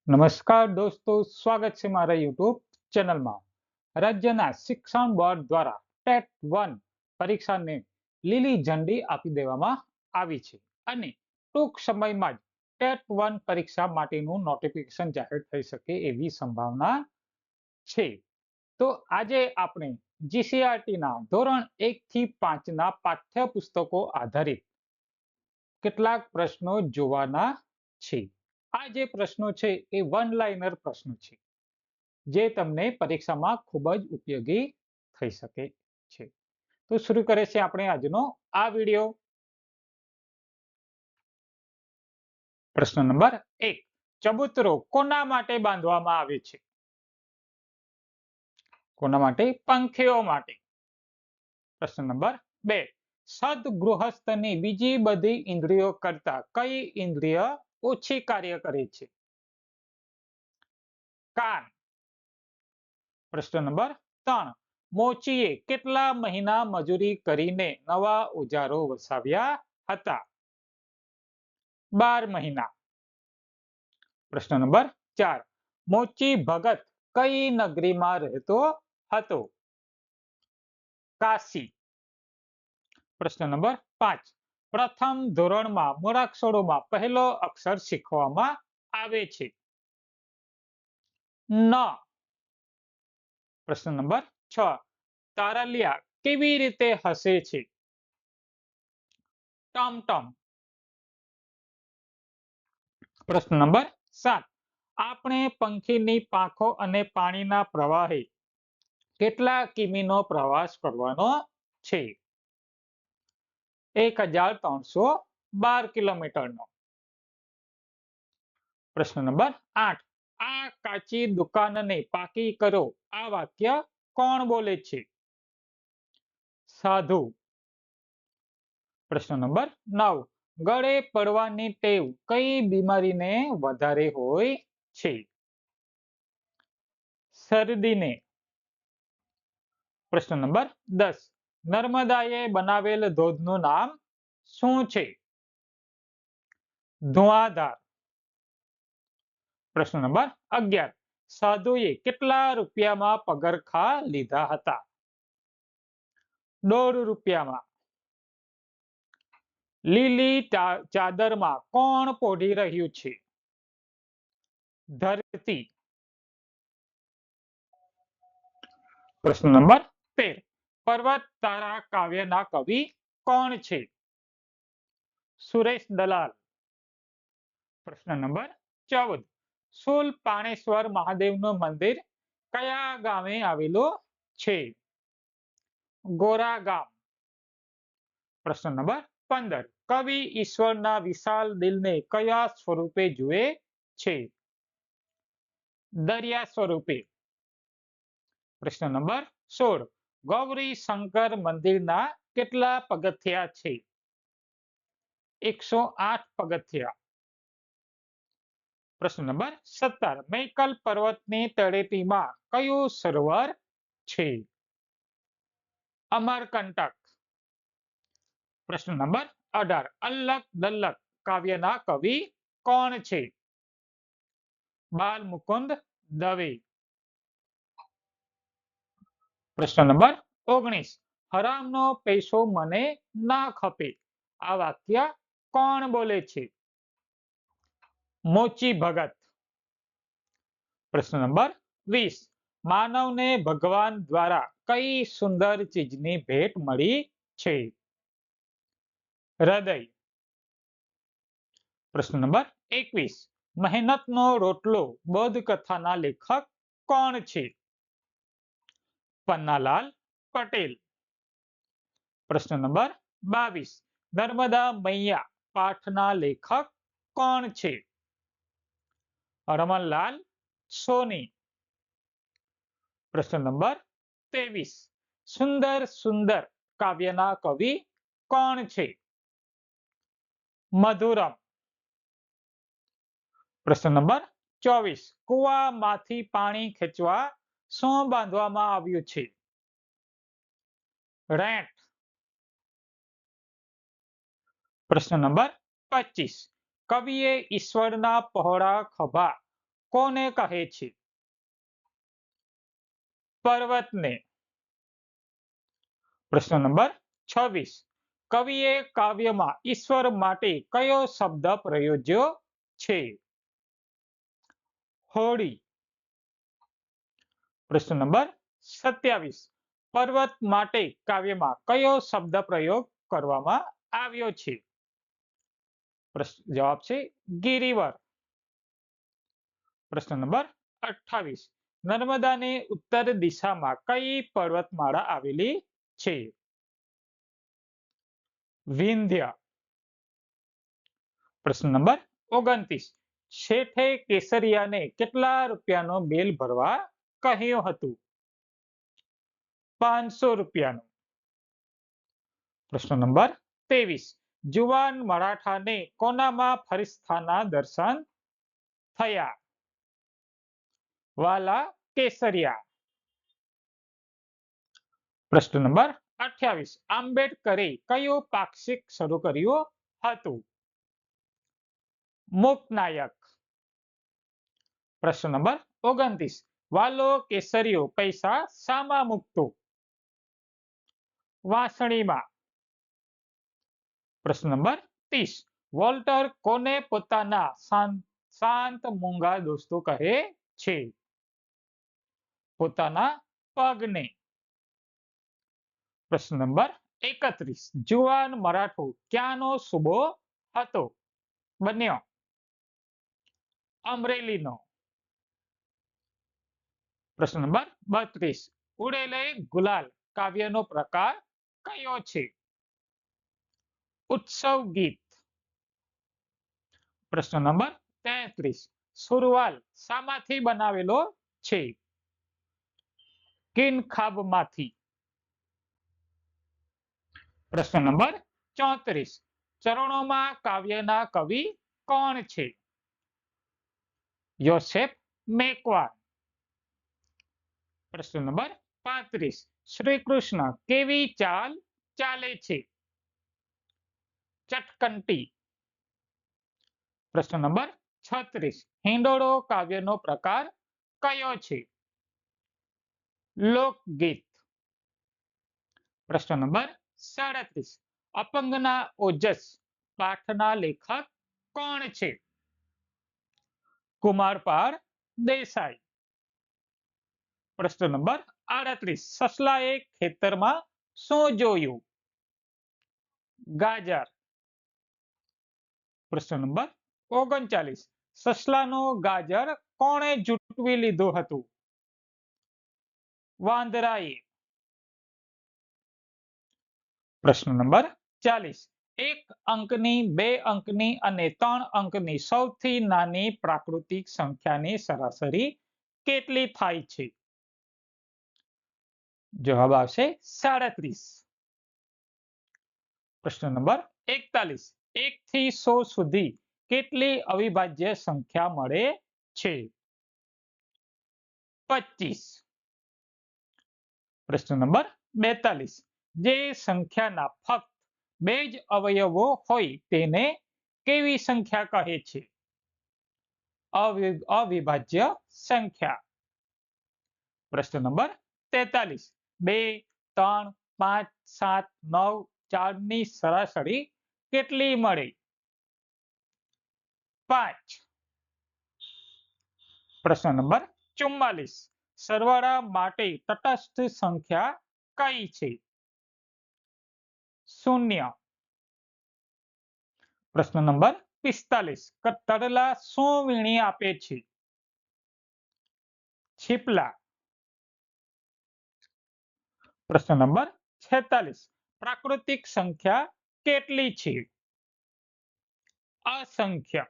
નમસ્કાર દોસ્તો, સ્વાગત છે મારા યુટ્યુબ ચેનલમાં. રાજ્યના શિક્ષણ બોર્ડ દ્વારા ટેટ 1 પરીક્ષાને લીલી ઝંડી આપી દેવામાં આવી છે અને ટૂંક સમયમાં જ ટેટ 1 પરીક્ષા માટેનું નોટિફિકેશન જાહેર થઈ શકે એવી સંભાવના છે. તો આજે આપણે જીસીઆરટીના ધોરણ 1 થી 5 ના પાઠ્યપુસ્તકો આધારિત કેટલાક પ્રશ્નો જોવાના છે. આ જે પ્રશ્નો છે એ વન લાઇનર પ્રશ્નો છે, જે તમને પરીક્ષામાં ખૂબ જ ઉપયોગી થઈ શકે છે. તો શરૂ કરે છે આપણે આજનો આ વિડિયો. પ્રશ્ન નંબર 1. ચબૂતરો કોના માટે બાંધવામાં આવે છે? કોના માટે? પંખીઓ માટે. પ્રશ્ન નંબર 2. સદગૃહસ્થની બીજી બધી ઇન્દ્રિયો કરતા કઈ ઇન્દ્રિય ઓછી કાર્ય કરે છે? કાન. પ્રશ્ન નંબર 3. મોચીએ કેટલા મહિના મજૂરી કરીને નવા ઓજારો વસાવ્યા હતા? 12 મહિના. પ્રશ્ન નંબર 4. મોચી ભગત કઈ નગરીમાં રહેતો હતો? કાશી. પ્રશ્ન નંબર 5. પ્રથમ ધોરણમાં મૂળાક્ષરોમાં પહેલો અક્ષર શીખવવામાં આવે છે? ન. પ્રશ્ન નંબર 6. તારલિયા કેવી રીતે હસે છે? ટમટમ. પ્રશ્ન નંબર 7. આપણે પંખીની પાંખો અને પાણીના પ્રવાહે કેટલા કિમીનો પ્રવાસ કરવાનો છે? 1312 કિલોમીટરનો. પ્રશ્ન નંબર 8. આ કાચી દુકાનને પાકી કરો આ વાક્ય કોણ બોલે છે? સાધુ. પ્રશ્ન નંબર 9. ગળે પડવાની ટેવ કઈ બીમારીને વધારે હોય છે? શરદીને. પ્રશ્ન નંબર 10. નર્મદાએ બનાવેલ ધોધનું નામ શું છે? ધુઆધાર. પ્રશ્ન નંબર 11. સાધુએ કેટલા રૂપિયામાં પગરખા લીધા હતા? 1.5 રૂપિયામાં. લીલી ચાદરમાં કોણ પોઢી રહ્યું છે? ધરતી. પ્રશ્ન નંબર 13. પર્વત તારા કાવ્યના કવિ કોણ છે? સુરેશ દલાલ. પ્રશ્ન નંબર 14. શુલ પાણેશ્વર મહાદેવનું મંદિર કયા ગામે આવેલું છે? ગોરા ગામ. પ્રશ્ન નંબર 15. કવિ ઈશ્વરના વિશાળ દિલને કયા સ્વરૂપે જુએ છે? દરિયા સ્વરૂપે. પ્રશ્ન નંબર 16. ગૌરી શંકર મંદિરના કેટલા પગથિયા છે? 108 પગથિયા. પ્રશ્ન નંબર 17. મૈકલ પર્વતની તળેટીમાં કયું સરોવર છે? અમરકંટક. પ્રશ્ન નંબર 18. અલ્લક દલ્લક કાવ્યના કવિ કોણ છે? બાલમુકુંદ દવે. પ્રશ્ન નંબર 19. હરામનો પૈસો મને ના ખપે આ વાક્ય કોણ બોલે છે? મોચી ભગત. પ્રશ્ન નંબર 20. માનવને ભગવાન દ્વારા કઈ સુંદર ચીજની ભેટ મળી છે? હૃદય. પ્રશ્ન નંબર 21. મહેનતનો રોટલો બોધકથાના લેખક કોણ છે? પન્નાલાલ પટેલ. પ્રશ્ન નંબર 22. નર્મદા મૈયા પાઠના લેખક કોણ છે? રમણલાલ સોની. પ્રશ્ન નંબર 23. સુંદર સુંદર કાવ્યના કવિ કોણ છે? મધુરમ. પ્રશ્ન નંબર 24. કુવામાંથી પાણી ખેંચવા શું બાંધવામાં આવ્યું છે? રેંટ. પ્રશ્ન નંબર 25. કવિએ ઈશ્વરના પહોળા ખભા કોને કહે છે? પર્વતને. પ્રશ્ન નંબર 26. કવિએ કાવ્યમાં ઈશ્વર માટે કયો શબ્દ પ્રયોજ્યો છે? હોળી. પ્રશ્ન નંબર 27. પર્વત માટે કાવ્યમાં કયો શબ્દ પ્રયોગ કરવામાં આવ્યો છે? જવાબ છે ગિરિવર. પ્રશ્ન નંબર 28. નર્મદાને ઉત્તર દિશામાં કઈ પર્વતમાળા આવેલી છે? વિંધ્ય. પ્રશ્ન નંબર 29. શેઠે કેસરિયાને કેટલા રૂપિયાનો બિલ ભરવા કહ્યું હતું? 500 રૂપિયાનું. પ્રશ્ન નંબર 23. જુવાન મરાઠાને કોનામાં ફરિશ્તાના દર્શન થયા? વાલા કેસરિયા. પ્રશ્ન નંબર 28. આંબેડકરે કયું પાક્ષિક શરૂ કર્યું હતું? મૂકનાયક. પ્રશ્ન નંબર 29. વાલો કેસરીયો પૈસા શામાં મૂકતો? વાસણીમાં. પ્રશ્ન નંબર 30. વોલ્ટર કોને પોતાના શાંત મૂંગા દોસ્તો કહે છે? પોતાના પગને. પ્રશ્ન નંબર 31. જુવાન મરાઠો ક્યાંનો સૂબો હતો? બન્યો અમરેલીનો. પ્રશ્ન નંબર 32. ઉડેલે ગુલાલ કાવ્યનો પ્રકાર કયો છે? ઉત્સવ ગીત. પ્રશ્ન નંબર 33. સુરવાલ શામાંથી બનાવેલો છે? કિનખાબમાંથી. પ્રશ્ન નંબર 34. ચરણોમાં કાવ્યના કવિ કોણ છે? યોસેફ મેકવાન. પ્રશ્ન નંબર 35. શ્રી કૃષ્ણ કેવી ચાલ ચાલે છે? ચટકંટી. પ્રશ્ન નંબર 36. હિંડોળો કાવ્યનો પ્રકાર કયો છે? લોકગીત. પ્રશ્ન નંબર 37. અપંગના ઓજસ પાઠના લેખક કોણ છે? કુમારપાળ દેસાઈ. પ્રશ્ન નંબર 38. સસલાએ ખેતરમાં શું જોયું? ગાજર. પ્રશ્ન નંબર 39. સસલાનો ગાજર કોણે ઝૂંટવી લીધું હતું? વાંદરાએ. પ્રશ્ન નંબર 40. 1 અંકની, 2 અંકની અને 3 અંકની સૌથી નાની પ્રાકૃતિક સંખ્યાની સરાસરી કેટલી થાય છે? જવાબ આવશે 37. પ્રશ્ન નંબર 41. 1 થી 100 સુધી કેટલી અવિભાજ્ય સંખ્યા મળે છે? 25. પ્રશ્ન નંબર 42. જે સંખ્યાના ફક્ત 2 જ અવયવો હોય તેને કેવી સંખ્યા કહે છે? અવિભાજ્ય સંખ્યા. પ્રશ્ન નંબર 43. 2, 3, 5, 7, 9, 4 ની સરાસરી કેટલી મળે? 5. પ્રશ્ન નંબર 44. સરવાળા માટે તટસ્થ સંખ્યા કઈ છે? 0. પ્રશ્ન નંબર 45. તરલા શું વીણી આપે છે? છીપલા. પ્રશ્ન નંબર 46. પ્રાકૃતિક સંખ્યા કેટલી છે? અસંખ્ય.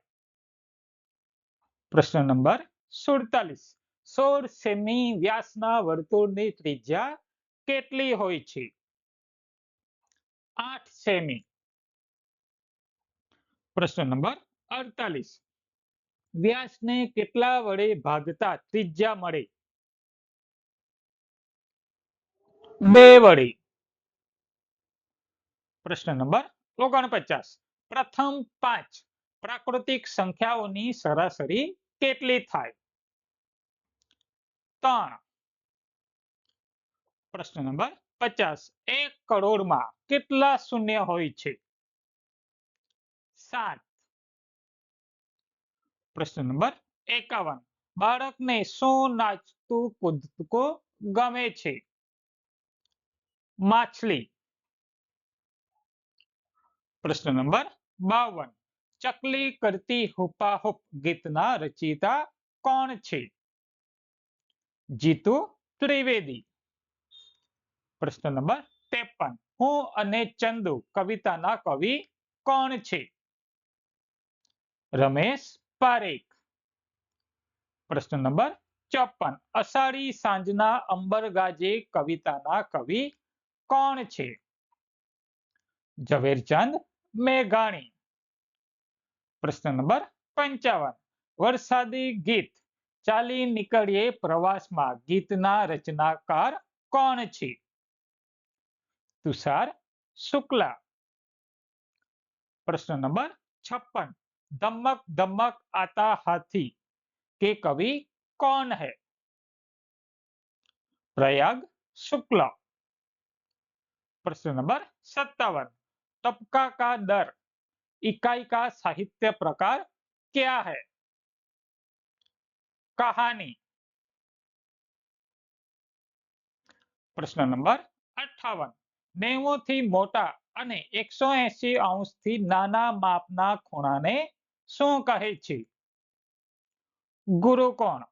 પ્રશ્ન નંબર 47. 16 સેમી વ્યાસના વર્તુળની ત્રિજ્યા કેટલી હોય છે? 8 સેમી. પ્રશ્ન નંબર 48. વ્યાસને કેટલા વડે ભાગતા ત્રિજ્યા મળે? 2 વડે. પ્રશ્ન નંબર 49. પ્રથમ 5 પ્રાકૃતિક સંખ્યાઓની સરાસરી કેટલી થાય? 3. પ્રશ્ન નંબર 50. 1 કરોડમાં કેટલા શૂન્ય હોય છે? 7. પ્રશ્ન નંબર 51. બાળકને શું નાચતું કૂદતું ગમે છે? માછલી. પ્રશ્ન નંબર 52. ચકલી કરતી હુપાહુપ ગીતના રચયિતા કોણ છે? જીતુ ત્રિવેદી. પ્રશ્ન નંબર 53. હું અને ચંદુ કવિતાના કવિ કોણ છે? રમેશ પારેખ. પ્રશ્ન નંબર 54. અષાઢી સાંજના અંબર ગાજે કવિતાના કવિ કોણ છે? ઝવેરચંદ મેઘાણી. પ્રશ્ન નંબર 55. વરસાદી ગીત ચાલી નીકળીએ પ્રવાસમાં ગીતના રચનાકાર કોણ છે? તુષાર શુક્લા. પ્રશ્ન નંબર 56. ધમક ધમક आता हाथी के कवि कौन है? प्रयाग शुक्ला. प्रश्न नंबर 57. तबका का दर इकाई का साहित्य प्रकार क्या है? कहानी. प्रश्न नंबर 58. 90 થી મોટા અને 180 અંશથી નાના માપના ખૂણાને શું કહે છે? ગુરુકોણ.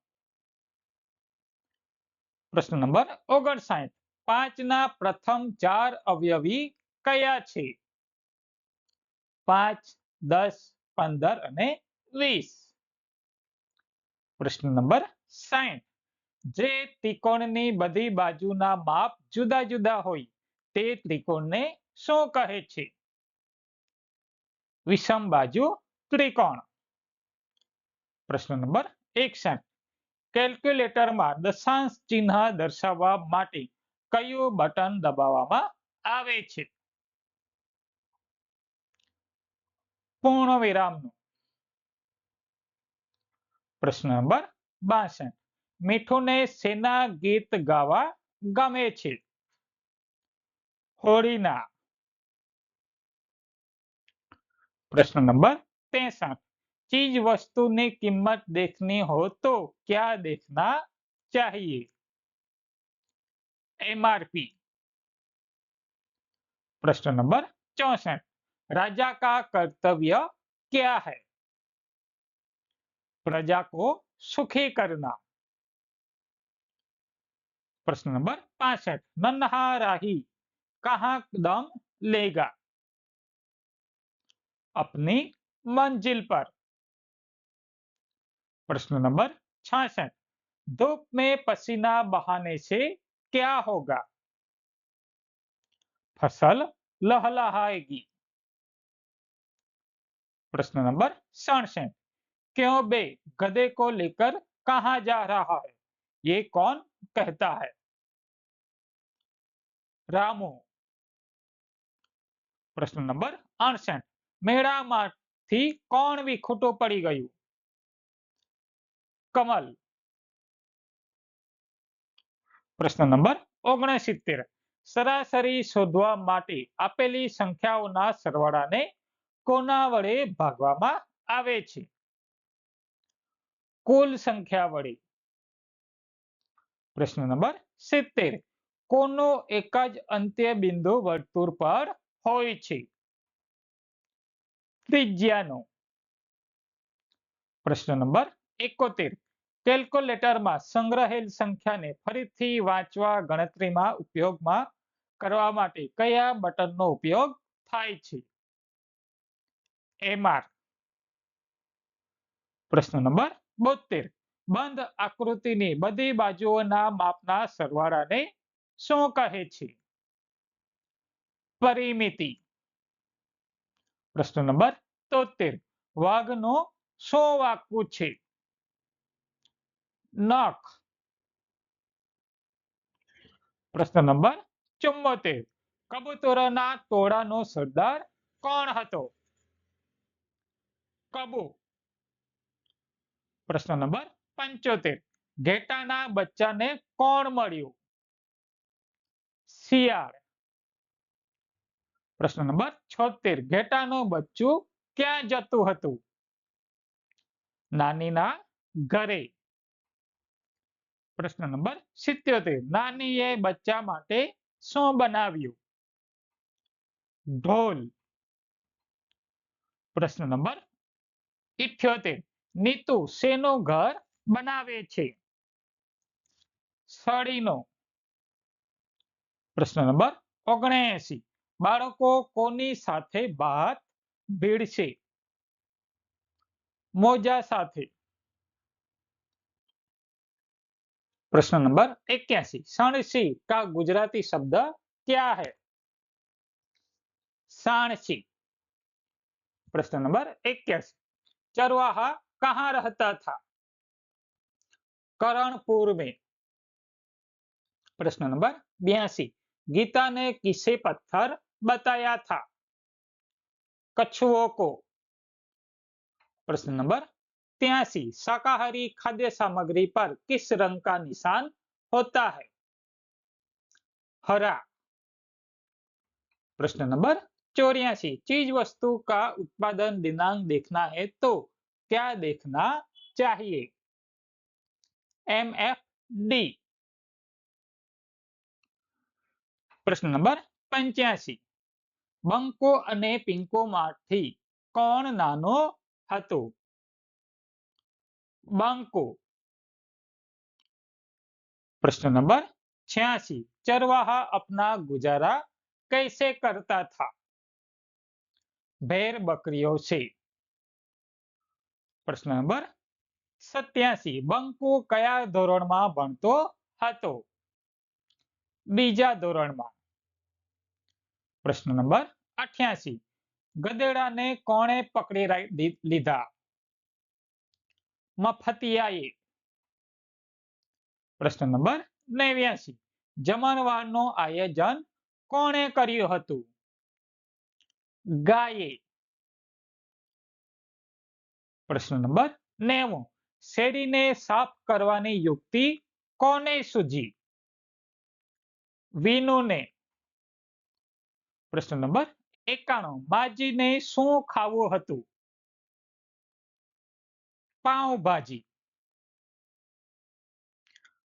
પ્રશ્ન નંબર 59. 5 ના પ્રથમ 4 અવયવી કયા છે? 5, 10, 15 અને 20. પ્રશ્ન નંબર 60. જે ત્રિકોણની બધી બાજુના માપ જુદા જુદા હોય તે ત્રિકોણને શું કહે છે? વિષમબાજુ ત્રિકોણ. પ્રશ્ન નંબર 61. કેલ્ક્યુલેટરમાં દશાંશ ચિહ્ન દર્શાવવા માટે કયું બટન દબાવવામાં આવે છે? પૂર્ણ વિરામનું. પ્રશ્ન નંબર 62. મીઠુને શેના ગીત ગાવા ગમે છે? હોળીના. प्रश्न नंबर 63. चीज वस्तु की कीमत देखनी हो तो क्या देखना चाहिए? एमआरपी. प्रश्न नंबर 64. राजा का कर्तव्य क्या है? प्रजा को सुखी करना. प्रश्न नंबर 65. नन्हा राही कहाँ दम लेगा? अपनी मंजिल पर. प्रश्न नंबर 66. धूप में पसीना बहाने से क्या होगा? फसल लहलहाएगी. प्रश्न नंबर 67. क्यों बे गधे को लेकर कहाँ जा रहा है? ये कौन कहता है? रामू. प्रश्न नंबर 68. મેળામાંથી કોણ વિખૂટું પડી ગયું? કમલ. પ્રશ્ન નંબર 69. સરાસરી શોધવા માટે આપેલી સંખ્યાઓના સરવાળાને કોના વડે ભાગવામાં આવે છે? કુલ સંખ્યા વડે. પ્રશ્ન નંબર 70. કોનો એક જ અંત્ય બિંદુ વર્તુળ પર હોય છે? ત્રિજ્યાનો. પ્રશ્ન નંબર 71. કેલ્ક્યુલેટરમાં સંગ્રહેલ સંખ્યાને ફરીથી વાંચવા ગણતરીમાં ઉપયોગમાં કરવા માટે કયા બટનનો ઉપયોગ થાય છે? એમઆર. પ્રશ્ન નંબર 72. બંધ આકૃતિની બધી બાજુઓના માપના સરવાળાને શું કહે છે? પરિમિતિ. પ્રશ્ન નંબર 73. વાઘનું શું વાક્યું છે? નખ. પ્રશ્ન નંબર 74. કબૂતરોના ટોળાનો સરદાર કોણ હતો? કબુ. પ્રશ્ન નંબર 75. ઘેટાના બચ્ચાને કોણ મળ્યું? શિયાળ. પ્રશ્ન નંબર 76, ઘેટાનું બચ્ચું ક્યાં જતું હતું? નાનીના ઘરે. પ્રશ્ન નંબર 77, નાનીએ બચ્ચા માટે શું બનાવ્યું? ઢોલ. પ્રશ્ન નંબર 78, નીતુ શેનું ઘર બનાવે છે? સળીનો. પ્રશ્ન નંબર 79, બાળકો કોની સાથે ભાત ભીડશે? મોજા સાથે. प्रश्न नंबर 81, सणसी का गुजराती शब्द क्या है? साणसी. प्रश्न नंबर 81, चरवाहा कहाँ रहता था? करणपुर में. प्रश्न नंबर 82, गीता ने किसे पत्थर बताया था? कछुओं को. प्रश्न नंबर 83, शाकाहारी खाद्य सामग्री पर किस रंग का निशान होता है? हरा. प्रश्न नंबर 84, चीज वस्तु का उत्पादन दिनांक देखना है तो क्या देखना चाहिए? MFD. प्रश्न नंबर 85, બંકો અને પિંકો માંથી કોણ નાનો હતો? બંકો. प्रश्न नंबर 86, चरवाहा अपना गुजारा कैसे करता था? भेड़ बकरियों से. प्रश्न नंबर 87, બંકો કયા ધોરણમાં ભણતો હતો? બીજા ધોરણમાં. प्रश्न नंबर 88, ગધેડાને કોણે પકડી લીધા? મફતિયાએ. प्रश्न नंबर 89, જમણવારનું આયોજન કોણે કર્યું હતું? ગાયે. प्रश्न नंबर 90, શેરીને સાફ કરવાની યુક્તિ કોને સૂઝી? વિનુને. प्रश्न नंबर 91, માજીને શું ખાવું હતું? પાઉંભાજી.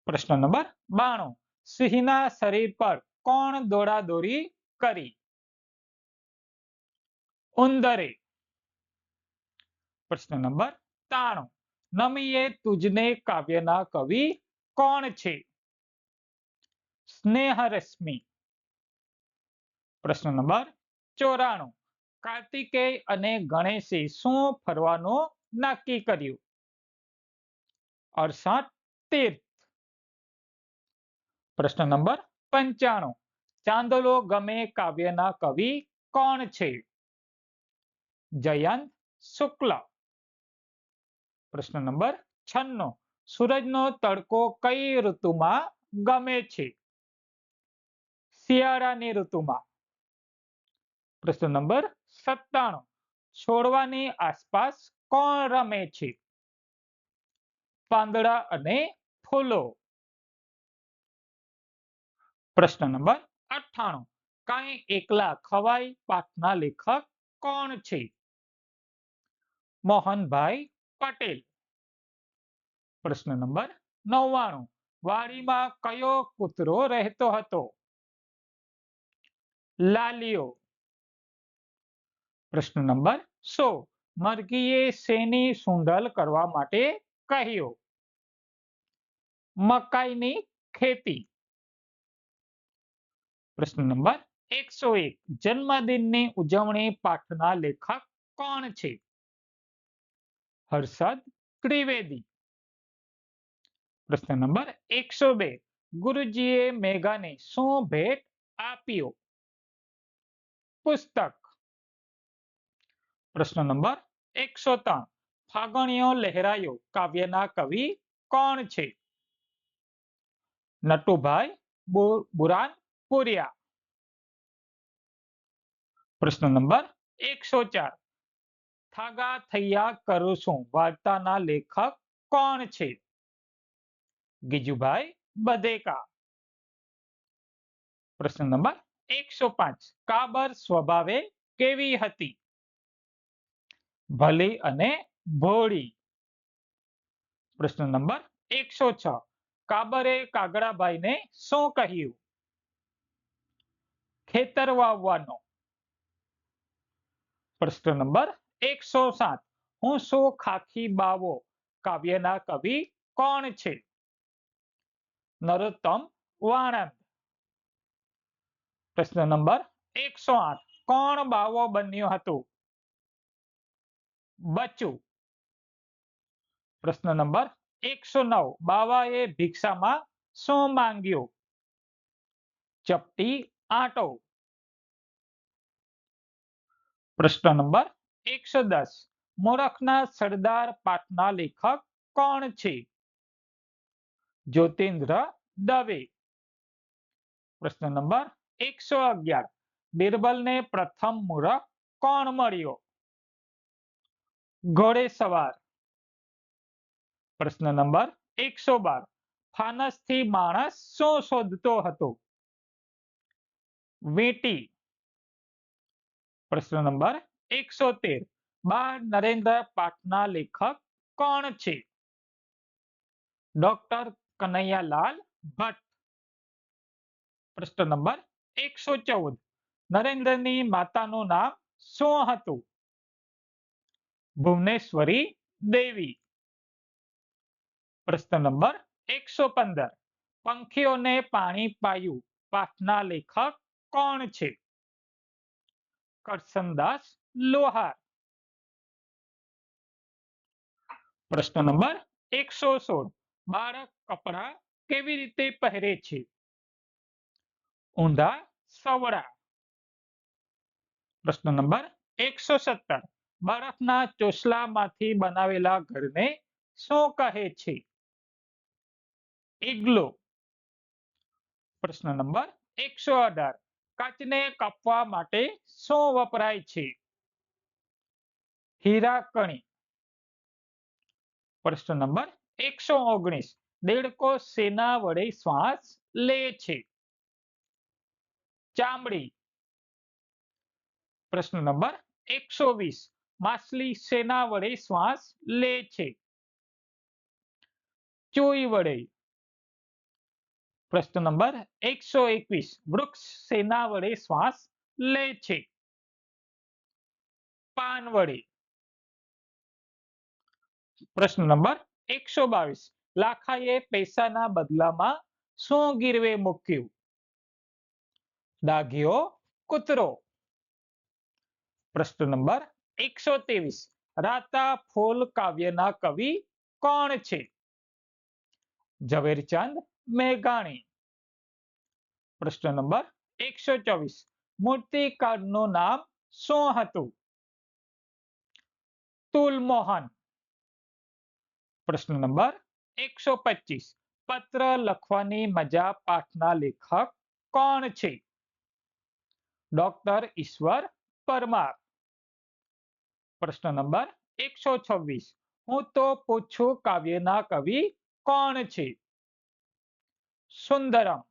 प्रश्न नंबर 92, સિંહના શરીર પર કોણ દોડાદોડી કરી? ઉંદરે. प्रश्न नंबर 93, નમીએ તુજને કાવ્યના કવિ કોણ છે? સ્નેહરશ્મિ. प्रश्न नंबर 94, કાર્તિકેય અને ગણેશે શું ફરવાનું નક્કી કર્યું? 68 તીર્થ. प्रश्न नंबर 95, ચાંદલો ગમે કાવ્યના કવિ કોણ છે? જયંત શુક્લ. प्रश्न नंबर 96, સૂરજનો તડકો કઈ ઋતુમાં ગમે છે? શિયાળાની ઋતુમાં. प्रश्न नंबर 97, છોડવાની આસપાસ કોણ રમે છે? પાંદડા અને ફૂલો. प्रश्न नंबर 98, કઈ એકલા ખવાય પાઠના લેખક કોણ છે? મોહનભાઈ પટેલ. प्रश्न नंबर 99, વાડીમાં કયો કૂતરો રહેતો હતો? લાલિયો. प्रश्न नंबर 100, મરઘીએ શેની સૂંઢલ કરવા માટે કહ્યું? મકાઈની ખેતી. प्रश्न नंबर 101, જન્મદિનની ઉજવણી પાઠના લેખક કોણ છે? હર્ષદ ત્રિવેદી. प्रश्न नंबर 102, ગુરુજીએ મેઘાને શું ભેટ આપ્યો? પુસ્તક. प्रश्न नंबर 103, ફાગણીયો લહેરાયો કાવ્યના કવિ કોણ છે? નટુભાઈ બુરાનપુરિયા. प्रश्न नंबर 104, થાગા થૈયા કરું છું વાર્તાના લેખક કોણ છે? ગીજુભાઈ બધેકા. પ્રશ્ન નંબર 105 કાબર સ્વભાવે કેવી હતી? ભલી અને ભોળી. પ્રશ્ન નંબર 106 કાબરે કાગડાભાઈને શું કહ્યું? ખેતર વાવવાનો. પ્રશ્ન નંબર 107 હું સો ખાખી બાવો કાવ્યના કવિ કોણ છે? નરોત્તમ વાણંદ. પ્રશ્ન નંબર 108 કોણ બાવો બન્યો હતો? બચ્ચું. પ્રશ્ન નંબર 109 બાવાએ ભિક્ષામાં શું માંગ્યું? ચપટી આટો. પ્રશ્ન નંબર 110 મૂરખના સરદાર પાઠના લેખક કોણ છે? જ્યોતિન્દ્ર દવે. પ્રશ્ન નંબર 111 બિરબલને પ્રથમ મૂરખ કોણ મળ્યો? ઘોડેસવાર. પ્રશ્ન નંબર 112 ફાનસથી માણસ શું શોધતો હતો? વીંટી. પ્રશ્ન નંબર 113 બાળ નરેન્દ્ર પાઠના લેખક કોણ છે? ડોક્ટર કનૈયાલાલ ભટ્ટ. પ્રશ્ન નંબર 114 નરેન્દ્રની માતાનું નામ શું હતું? ભુવનેશ્વરી દેવી. પ્રશ્ન નંબર 115 પંખીઓને પાણી પાયું પાઠના લેખક કોણ છે? કરસનદાસ લોહાર. પ્રશ્ન નંબર 116 બાળક કપડા કેવી રીતે પહેરે છે? ઊંધા સવડા. પ્રશ્ન નંબર 117 બરફના ચોસલામાંથી બનાવેલા ઘરને શું કહે છે? ઇગ્લો. પ્રશ્ન નંબર 118 કાચને કાપવા માટે શું વપરાય છે? હીરાકણી. પ્રશ્ન નંબર 119 દેડકો શેના વડે શ્વાસ લે છે? ચામડી. પ્રશ્ન નંબર 120 માછલી શેના વડે શ્વાસ લે છે? ચૂઈ વડે. પ્રશ્ન નંબર 121 વૃક્ષ શેના વડે શ્વાસ લે છે? પાન વડે. પ્રશ્ન નંબર 122 લાખાએ પૈસાના બદલામાં શું ગીરવે મૂક્યું? ડાઘિયો કૂતરો. પ્રશ્ન નંબર 123 રાતા ફૂલ કાવ્યના કવિ કોણ છે? ઝવેરચંદ મેઘાણી. પ્રશ્ન નંબર 124 મૂર્તિકારનું નામ શું હતું? તુલમોહન. પ્રશ્ન નંબર 125 પત્ર લખવાની મજા પાઠના લેખક કોણ છે? ડોક્ટર ઈશ્વર પરમાર. પ્રશ્ન નંબર 126 હું તો પૂછું કાવ્યના કવિ કોણ છે? સુંદરમ.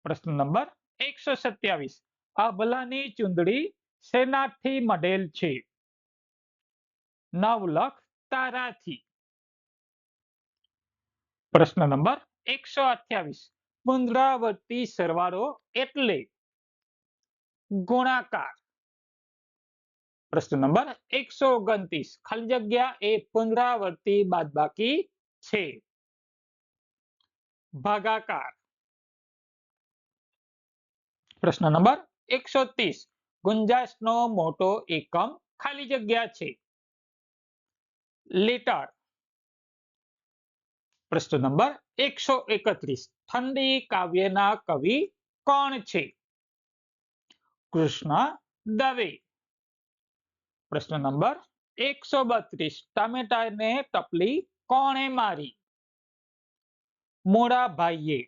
પ્રશ્ન નંબર 127 આભલાની ચુંદડી શેનાથી મઢેલ છે? નવલખ તારાથી. પ્રશ્ન નંબર 128 પુનરાવર્તી સરવાળો એટલે? ગુણાકાર. પ્રશ્ન નંબર 129 ખાલી જગ્યા એ પુનરાવર્તી બાદબાકી છે? ભાગાકાર. પ્રશ્ન નંબર 130 ગુંજાશનો મોટો એકમ ખાલી જગ્યા છે? લીટર. પ્રશ્ન નંબર 131 ઠંડી કાવ્યના કવિ કોણ છે? કૃષ્ણ દવે. પ્રશ્ન નંબર 132 ટામેટાને ટપલી કોણે મારી? મોરાભાઈએ.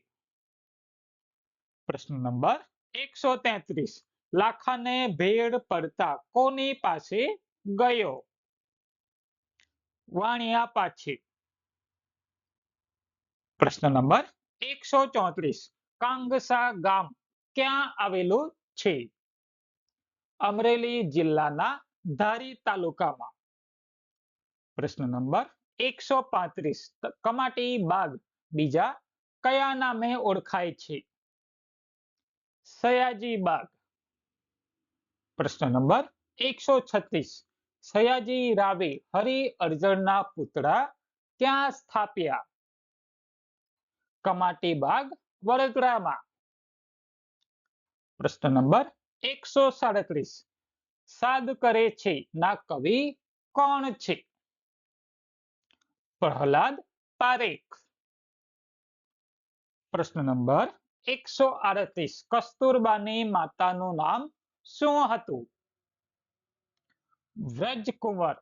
પ્રશ્ન નંબર 133 લાખાને ભેળ પડતા કોની પાસે ગયો? વાણિયા પાસે. પ્રશ્ન નંબર 134 કાંગસા ગામ ક્યાં આવેલું છે? અમરેલી જિલ્લાના ધારી તાલુકામાં. પ્રશ્ન નંબર 135 કમાટી બાગ બીજા કયા નામે ઓળખાય છે? સયાજી બાગ. પ્રશ્ન નંબર 136 સયાજી રાવે હરિઅર્જણના પુતળા ક્યાં સ્થાપ્યા? કમાટી બાગ વડોદરામાં. પ્રશ્ન નંબર 137 સાદ કરે છે ના કવિ કોણ છે? પ્રહલાદ પારેખ. પ્રશ્ન નંબર 138 કસ્તુરબાની માતાનું નામ શું હતું? વ્રજકુંવર.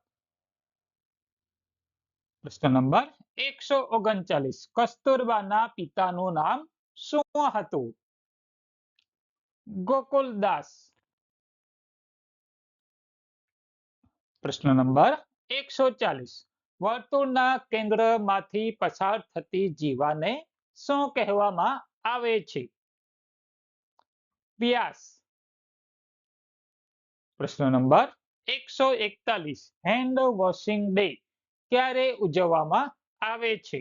પ્રશ્ન નંબર 139 કસ્તુરબાના પિતાનું નામ શું હતું? ગોકુલદાસ. પ્રશ્ન નંબર 140 વર્તુળના કેન્દ્રમાંથી પસાર થતી જીવાને શું કહેવામાં આવે છે? વ્યાસ. પ્રશ્ન નંબર 141 હેન્ડ વોશિંગ ડે ક્યારે ઉજવવામાં આવે છે?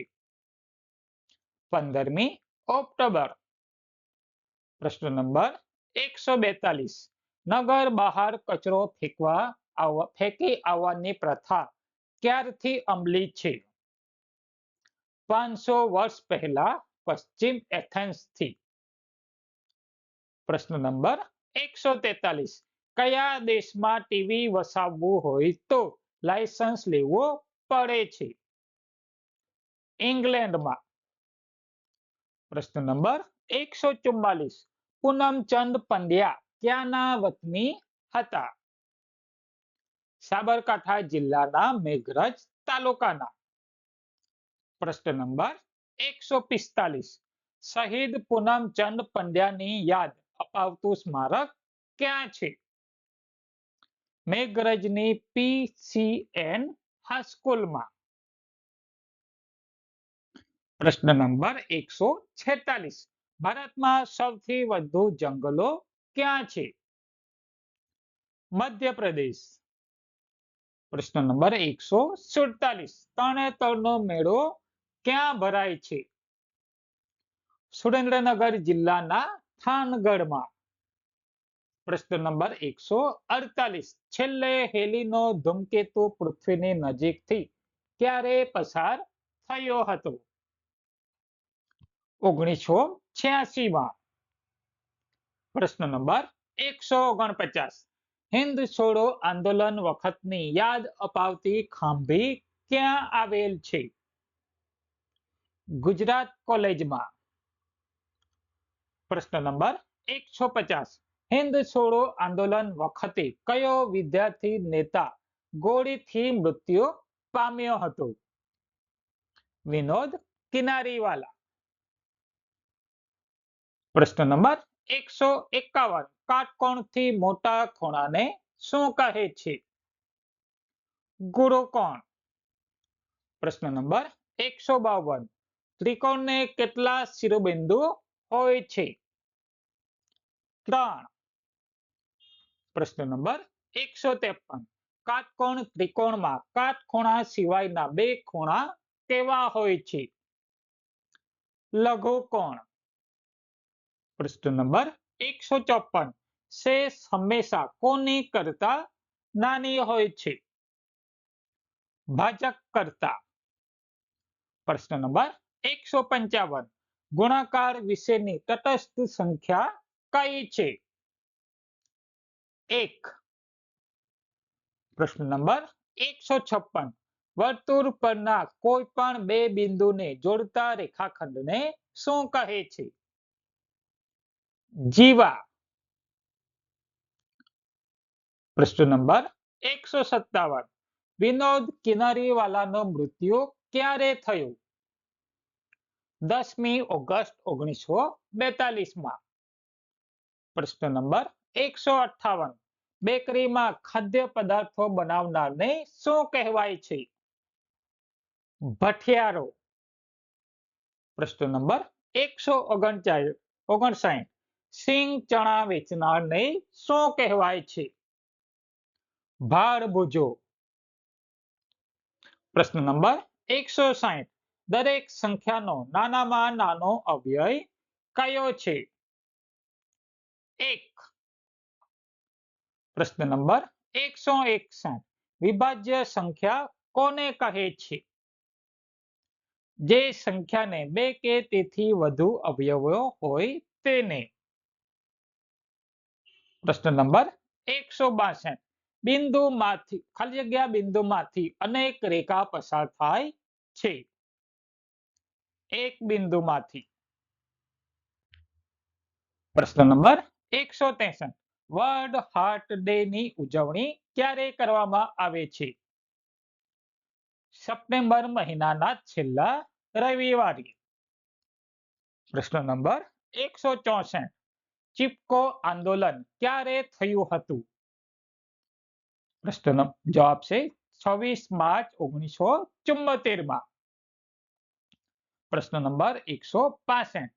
15મી ઓક્ટોબર. પ્રશ્ન નંબર 142 નગર બહાર કચરો ફેંકી આવવાની પ્રથા ક્યારથી અમલી છે? 500 વર્ષ પહેલા પશ્ચિમ એથેન્સથી. પ્રશ્ન નંબર 143 કયા દેશમાં ટીવી વસાવવું હોય તો લાયસન્સ લેવું પડે છે? ઇંગ્લેન્ડમાં. પ્રશ્ન નંબર 144 પૂનમચંદ પંડ્યા ક્યાંના વતની હતા? સાબરકાંઠા જિલ્લાના મેઘરજ તાલુકાના. પ્રશ્ન નંબર 145 શહીદ પૂનમચંદ પંડ્યાની યાદ અપાવતું સ્મારક ક્યાં છે? મેઘરજની PCN હાઈસ્કૂલમાં. પ્રશ્ન નંબર 146 ભારતમાં સૌથી વધુ જંગલો ક્યાં છે? મધ્યપ્રદેશ. પ્રશ્ન નંબર 147 તરણેતરનો મેળો ક્યાં ભરાય છે? સુરેન્દ્રનગર જિલ્લાના થાનગઢમાં. પ્રશ્ન નંબર 148 છેલ્લે હેલીનો ધૂમકેતુ પૃથ્વીની નજીકથી ક્યારે પસાર થયો હતો? 1986માં. પ્રશ્ન નંબર 149 હિન્દ છોડો આંદોલન વખતની યાદ અપાવતી ખાંભી ક્યાં આવેલ છે? ગુજરાત કોલેજમાં. પ્રશ્ન નંબર 150 હિન્દ છોડો આંદોલન વખતે કયો વિદ્યાર્થી નેતા ગોળીથી મૃત્યુ પામ્યો હતો? વિનોદ કિનારીવાલા. પ્રશ્ન નંબર 151 કાટકોણથી મોટા ખૂણાને શું કહે છે? ગુરુકોણ. પ્રશ્ન નંબર 152 ત્રિકોણને કેટલા શિરોબિંદુ હોય છે? 3. પ્રશ્ન નંબર 153 કાટકોણ ત્રિકોણમાં કાટખૂણા સિવાયના બે ખૂણા કેવા હોય છે? લઘુકોણ. પ્રશ્ન નંબર 154 શેષ હંમેશા કોની કરતા નાની હોય છે? ભાજક કરતા. પ્રશ્ન નંબર 155 ગુણાકાર વિશેની તટસ્થ સંખ્યા કઈ છે? 1. પ્રશ્ન નંબર 156 વર્તુળ પરના કોઈ પણ બે બિંદુને જોડતા રેખાખંડને શું કહે છે? જીવા. પ્રશ્ન નંબર 157 વિનોદ કિનારીવાલાનું મૃત્યુ ક્યારે થયું? 10મી ઓગસ્ટ 1942માં. પ્રશ્ન નંબર 158 બેકરીમાં ખાદ્ય પદાર્થો બનાવનારને શું કહેવાય છે? ભઠિયારો. પ્રશ્ન નંબર 159 સિંગ ચણા વેચનારને શું કહેવાય છે? ભાડ ભુજો. પ્રશ્ન નંબર 160 દરેક સંખ્યાનો નાનામાં નાનો અવ્યય કયો છે? 1. પ્રશ્ન નંબર 161 વિભાજ્ય સંખ્યા કોને કહે છે? જે સંખ્યાને બે કે તેથી વધુ અવયવો હોય તેને. પ્રશ્ન નંબર 162 બિંદુમાંથી ખાલી જગ્યા બિંદુમાંથી અનેક રેખા પસાર થાય છે. એક બિંદુમાંથી. પ્રશ્ન નંબર 163 વર્લ્ડ હાર્ટ ડે ની ઉજવણી ક્યારે કરવામાં આવે છે? સપ્ટેમ્બર મહિનાના છેલ્લા રવિવારે. પ્રશ્ન નંબર 164 ચિપકો આંદોલન ક્યારે થયું હતું? પ્રશ્ન જવાબ છે 26 માર્ચ 1974 પ્રશ્ન નંબર 165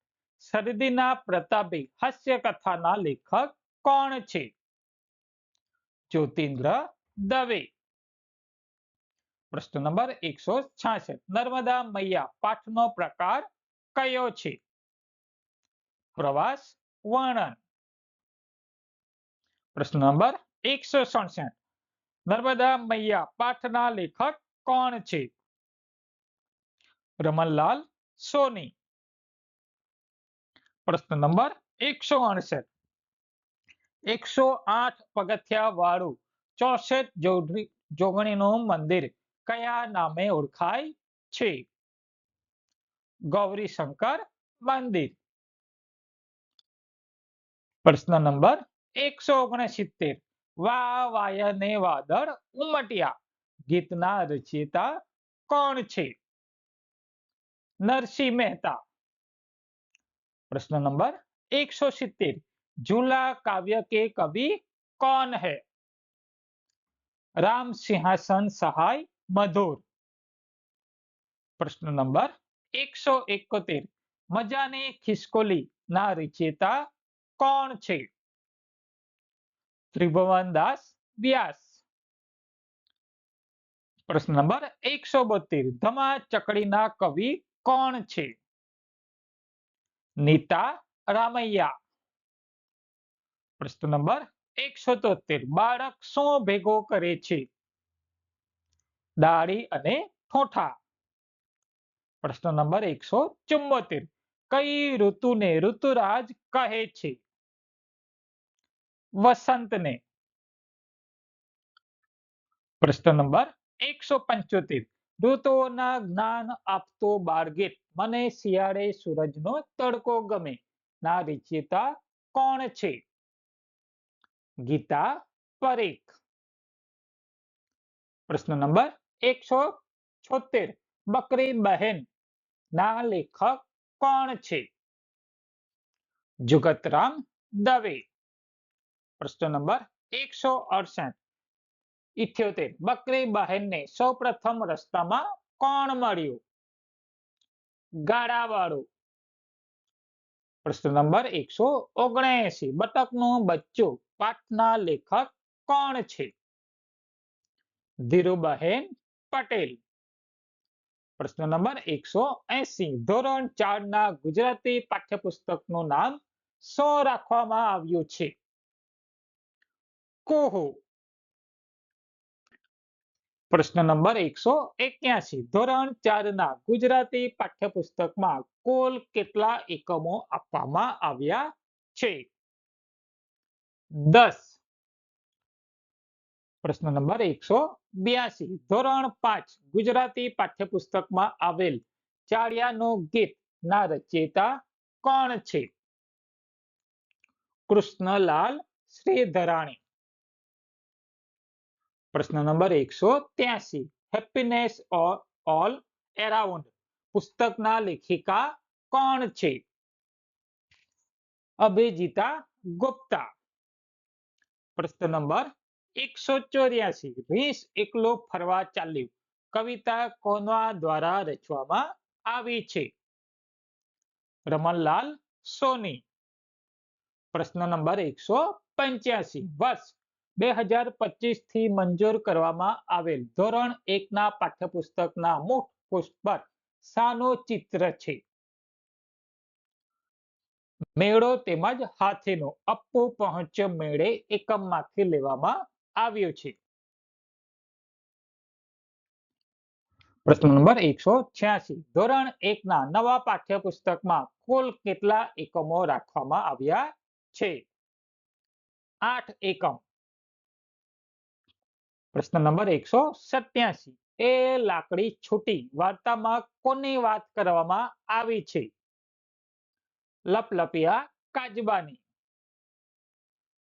શરદીના પ્રતાપી હાસ્ય કથાના લેખક કોણ છે? જ્યોતિન્દ્ર દવે. પ્રશ્ન નંબર 166 નર્મદા મૈયા પાઠનો પ્રકાર કયો છે? પ્રવાસ વર્ણન. પ્રશ્ન નંબર 167 નર્મદા મૈયા પાઠના લેખક કોણ છે? રમણલાલ સોની. પ્રશ્ન નંબર 168 108 પગથિયા વાળું 64 જોગણીનું મંદિર કયા નામે ઓળખાય છે? ગૌરીશંકર મંદિર. પ્રશ્ન નંબર 169 વા વાયને વાદળ ઉમટ્યા ગીતના રચયિતા કોણ છે? નરસિંહ મહેતા. प्रश्न नंबर 170 झूला काव्य के कवि कौन है? राम सिंहासन सहाय मधुर. प्रश्न नंबर 171 मजानी खिसकोली ना रचयिता कौन छे? त्रिभुवनदास व्यास. प्रश्न नंबर 172 धमा चकड़ी ना कवि कौन छे? नीता रामैया. प्रश्न नंबर 173 बाळक શું ભેગો કરે છે? દાઢી અને ઠોઠા. પ્રશ્ન નંબર 174 કઈ ઋતુને ઋતુરાજ કહે છે? વસંતને. પ્રશ્ન નંબર 175 ઋતુઓના જ્ઞાન આપતો બાળગીત મને શિયાળે સૂરજનો તડકો ગમે ના રચયિતા કોણ છે? ગીતા પરેખ. પ્રશ્ન નંબર 176 બકરી બહેન ના લેખક કોણ છે? જુગતરામ દવે. પ્રશ્ન નંબર 168 બકરી બહેનને સૌપ્રથમ રસ્તામાં કોણ મળ્યું? ગાડાવાળો. પ્રશ્ન નંબર 179 બતકનું બચ્ચું પાઠના લેખક કોણ છે? ધીરુબહેન પટેલ. પ્રશ્ન નંબર 180 ધોરણ 4 ના ગુજરાતી પાઠ્યપુસ્તકનું નામ શું રાખવામાં આવ્યું છે? કુહુ. પ્રશ્ન નંબર 181 ધોરણ 4 ના ગુજરાતી પાઠ્યપુસ્તકમાં કુલ કેટલા એકમો આપવામાં આવ્યા છે? 10. પ્રશ્ન નંબર 182 ધોરણ 5 ગુજરાતી પાઠ્યપુસ્તકમાં આવેલ ચાળિયાનું ગીત ના રચયિતા કોણ છે? કૃષ્ણલાલ શ્રીધરાણી. પ્રશ્ન નંબર 183 હેપીનેસ ઓલ એરાઉન્ડ પુસ્તકના લેખિકા કોણ છે? અભિજીતા ગુપ્તા. પ્રશ્ન નંબર 184 રીસ એકલો ફરવા ચાલ્યું કવિતા કોના દ્વારા રચવામાં આવી છે? રમણલાલ સોની. પ્રશ્ન નંબર 185 વર્ષ 2025 થી મંજૂર કરવામાં આવેલ ધોરણ 1 ના પાઠ્યપુસ્તકના મુખ પૃષ્ઠ પર શાનું ચિત્ર છે? મેળો તેમજ હાથીનો અપ્પુ પહોંચ્યો મેળે એકમમાંથી લેવામાં આવ્યું છે. પ્રશ્ન નંબર 186 ધોરણ 1 ના નવા પાઠ્યપુસ્તકમાં કુલ કેટલા એકમો રાખવામાં આવ્યા છે? 8 એકમ. પ્રશ્ન નંબર 187 એ લાકડી છૂટી વાર્તામાં કોની વાત કરવામાં આવી છે? લપલપિયા કાચબાની.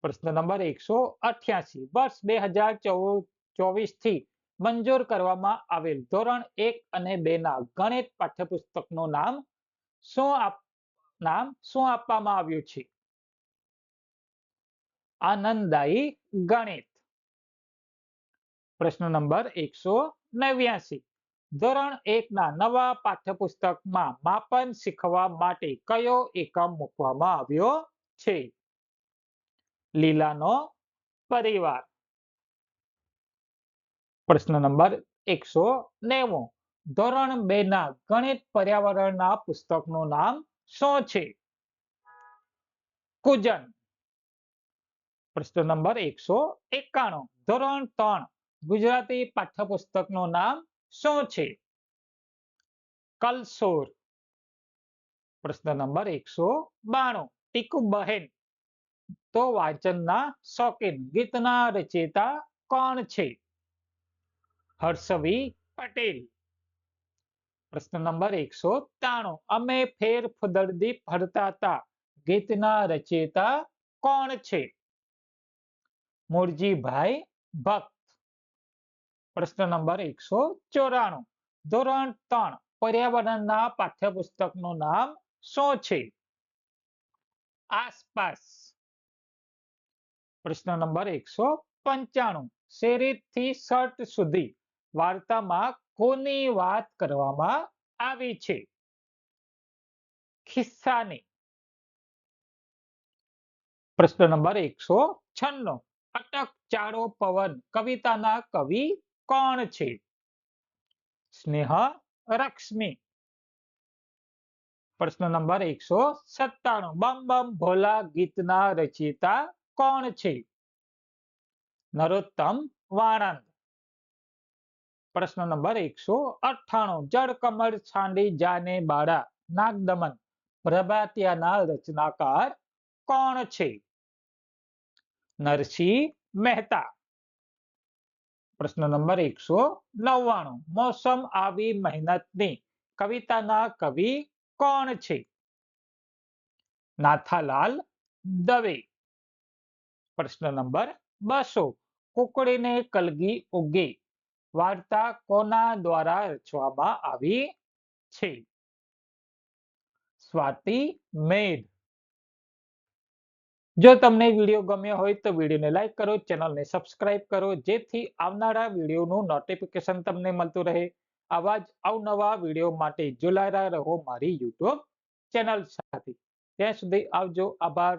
પ્રશ્ન નંબર 188 વર્ષ 2024 થી મંજૂર કરવામાં આવેલ ધોરણ 1 અને 2 ના ગણિત પાઠ્યપુસ્તકનું નામ શું આપવામાં આવ્યું છે? આનંદદાયી ગણિત. પ્રશ્ન નંબર 189 ધોરણ 1 ના નવા પાઠ્યપુસ્તકમાં માપન શીખવા માટે કયો એકમ મૂકવામાં આવ્યો છે? લીલાનો પરિવાર. પ્રશ્ન નંબર 190 ધોરણ 2 ના ગણિત પર્યાવરણના પુસ્તકનું નામ શું છે? કુજન. પ્રશ્ન નંબર 191 ધોરણ 3 ગુજરાતી પાઠ્યપુસ્તકનું નામ શું છે? કલસોર. પ્રશ્ન નંબર 192 ટીકુબહેન તો વાંચનના શોખીન ગીતના રચયિતા કોણ છે? હર્ષવી પટેલ. પ્રશ્ન નંબર 193 અમે ફેર ફુદરદી ફરતા તા ગીતના રચયિતા કોણ છે? મુરજીભાઈ ભક્ત. પ્રશ્ન નંબર 194 ધોરણ 3 પર્યાવરણના પાઠ્યપુસ્તકનું નામ શું છે? આસપાસ. પ્રશ્ન નંબર 195 શેરીથી સર્ટ સુધી વાર્તામાં કોની વાત કરવામાં આવી છે? ખિસ્સાની. પ્રશ્ન નંબર 196 અટક ચારો પવન કવિતાના કવિ કોણ છે? સ્નેહ રશ્મિ. પ્રશ્ન નંબર 197 બમ બમ ભોલા ગીતના રચયિતા કોણ છે? નરોત્તમ વાણંદ. પ્રશ્ન નંબર 198 જળ કમળ છાંડી જાને બાળા નાગદમન પ્રભાતિયાના રચનાકાર કોણ છે? નરસિંહ મહેતા. પ્રશ્ન નંબર 199 મોસમ આવી મહેનતની કવિતાના કવિ કોણ છે? નાથાલાલ દવે. પ્રશ્ન નંબર 200 કુકડીને કલગી ઉગે વાર્તા કોના દ્વારા રચવામાં આવી છે? સ્વાતિ મેઘ. જો તમને વિડીયો ગમ્યો હોય તો વિડીયોને લાઈક કરો, ચેનલને સબસ્ક્રાઇબ કરો જેથી આવનારા વિડીયોનું નોટિફિકેશન તમને મળતું રહે. આવા જ અવનવા વિડીયો માટે જોડાયેલા રહો મારી યુટ્યુબ ચેનલ સાથે. ત્યાં સુધી આવજો. આભાર.